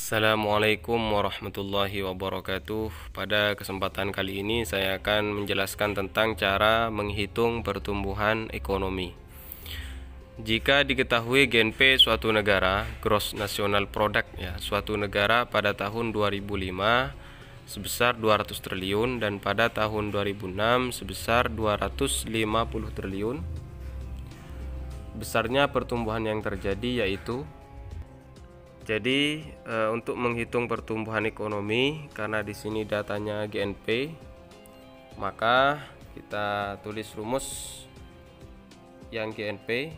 Assalamualaikum warahmatullahi wabarakatuh. Pada kesempatan kali ini saya akan menjelaskan tentang cara menghitung pertumbuhan ekonomi. Jika diketahui GNP suatu negara, Gross National Product ya, suatu negara pada tahun 2005 sebesar 200 triliun dan pada tahun 2006 sebesar 250 triliun. Besarnya pertumbuhan yang terjadi yaitu untuk menghitung pertumbuhan ekonomi, karena di sini datanya GNP, maka kita tulis rumus yang GNP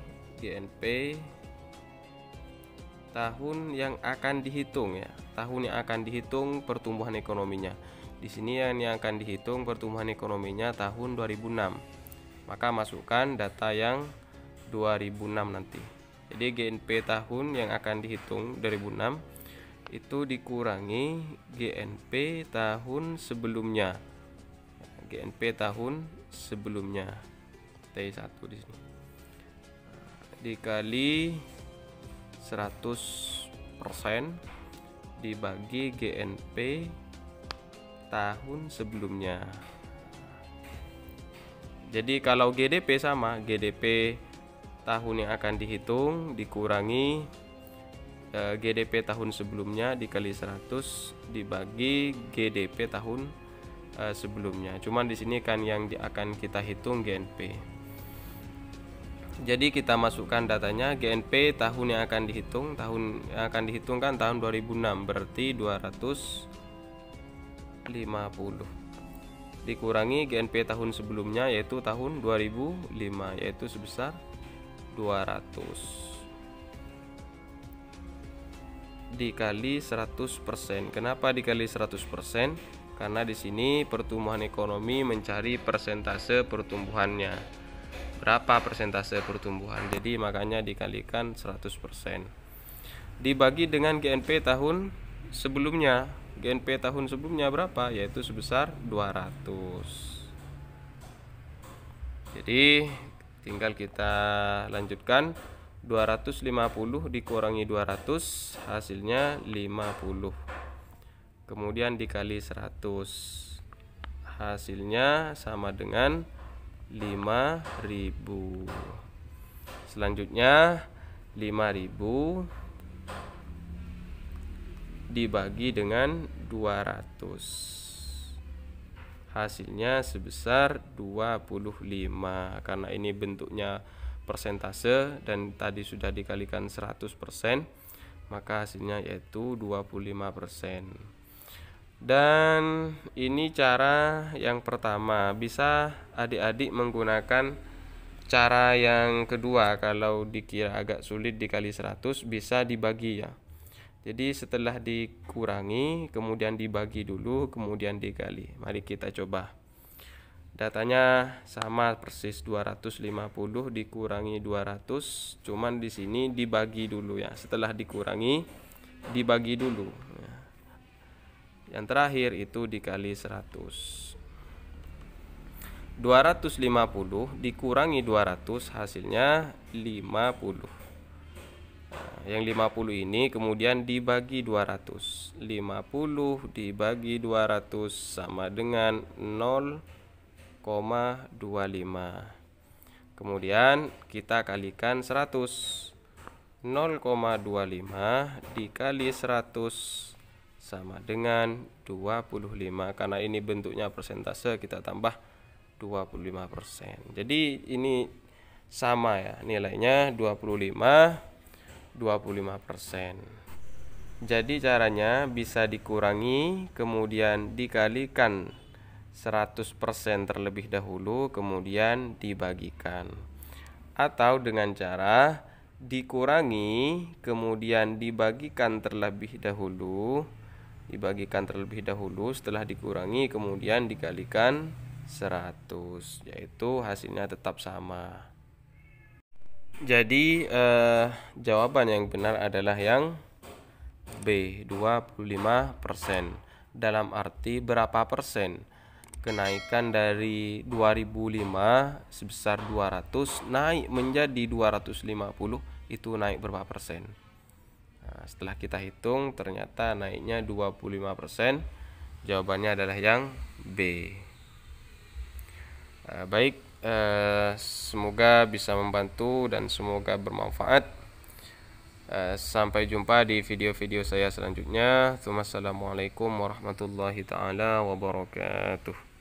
tahun yang akan dihitung ya, tahun yang akan dihitung pertumbuhan ekonominya. Di sini yang akan dihitung pertumbuhan ekonominya tahun 2006. Maka masukkan data yang 2006 nanti. Jadi GNP tahun yang akan dihitung 2006 itu dikurangi GNP tahun sebelumnya. GNP tahun sebelumnya T1 di sini. Dikali 100% dibagi GNP tahun sebelumnya. Jadi kalau GDP sama, GDP tahun yang akan dihitung dikurangi GDP tahun sebelumnya dikali 100 dibagi GDP tahun sebelumnya. Cuman di sini kan yang akan kita hitung GNP. Jadi kita masukkan datanya GNP tahun yang akan dihitung, kan tahun 2006, berarti 250 dikurangi GNP tahun sebelumnya yaitu tahun 2005, yaitu sebesar 200 dikali 100%. Kenapa dikali 100%? Karena di sini pertumbuhan ekonomi mencari persentase pertumbuhannya. Berapa persentase pertumbuhan? Jadi makanya dikalikan 100%. Dibagi dengan GNP tahun sebelumnya. GNP tahun sebelumnya berapa? Yaitu sebesar 200. Jadi tinggal kita lanjutkan, 250 dikurangi 200 hasilnya 50. Kemudian dikali 100 hasilnya sama dengan 5.000. Selanjutnya 5.000 dibagi dengan 200 hasilnya sebesar 25. Karena ini bentuknya persentase dan tadi sudah dikalikan 100%, maka hasilnya yaitu 25%. Dan ini cara yang pertama. Bisa adik-adik menggunakan cara yang kedua. Kalau dikira agak sulit dikali 100, bisa dibagi ya. Jadi setelah dikurangi, kemudian dibagi dulu, kemudian dikali. Mari kita coba. Datanya sama persis, 250 dikurangi 200, cuman di sini dibagi dulu ya. Setelah dikurangi, dibagi dulu. Yang terakhir itu dikali 100. 250 dikurangi 200 hasilnya 50. Yang 50 ini kemudian dibagi 200. 50 dibagi 200 sama dengan 0,25. Kemudian kita kalikan 100. 0,25 dikali 100 sama dengan 25. Karena ini bentuknya persentase, kita tambah 25%. Jadi ini sama ya, nilainya 25%. Jadi caranya bisa dikurangi kemudian dikalikan 100% terlebih dahulu kemudian dibagikan, atau dengan cara dikurangi kemudian dibagikan terlebih dahulu, setelah dikurangi kemudian dikalikan 100, yaitu hasilnya tetap sama. Jadi jawaban yang benar adalah yang B, 25%. Dalam arti berapa persen? Kenaikan dari 2005 sebesar 200 naik menjadi 250, itu naik berapa persen? Nah, setelah kita hitung ternyata naiknya 25%. Jawabannya adalah yang B. Baik, semoga bisa membantu dan semoga bermanfaat. Sampai jumpa di video-video saya selanjutnya. Wassalamualaikum warahmatullahi taala wabarakatuh.